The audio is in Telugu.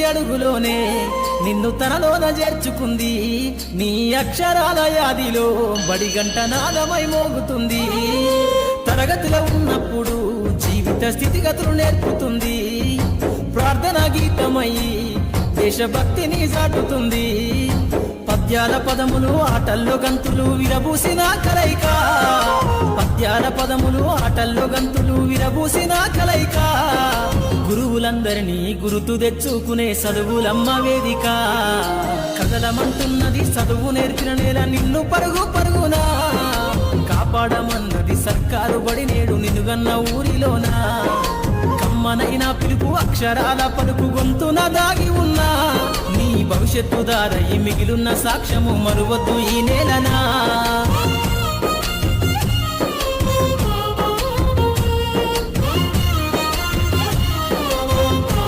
అడుగులోనే నిన్ను తనలోన చేర్చుకుంది నీ అక్షరాల యాదిలో బడిగంట నాదమై మోగుతుంది తరగతిలో ఉన్నప్పుడు జీవిత స్థితిగతులు నేర్పుతుంది ప్రార్థనా గీతమై దేశభక్తిని చాటుతుంది పద్యాల పదములు ఆటల్లో గంతులు విరబూసిన కలయిక పద్యాల పదములు ఆటల్లో గంతులు విరబూసిన కలయిక గురువులందరినీ గురుతు తెచ్చుకునే చదువులమ్మ వేదిక కదలమంటున్నది చదువు నేర్పిన నేల నిన్ను పరుగు పరుగునా కాపాడమన్నది సర్కారు బడి నేడు నిన్నుగన్న ఊరిలోనా కమ్మనైనా పిలుపు అక్షరాల పలుకు గొంతున దాగి ఉన్నా నీ భవిష్యత్తు దారై మిగిలున్న సాక్ష్యము మరువద్దు ఈ నేలనా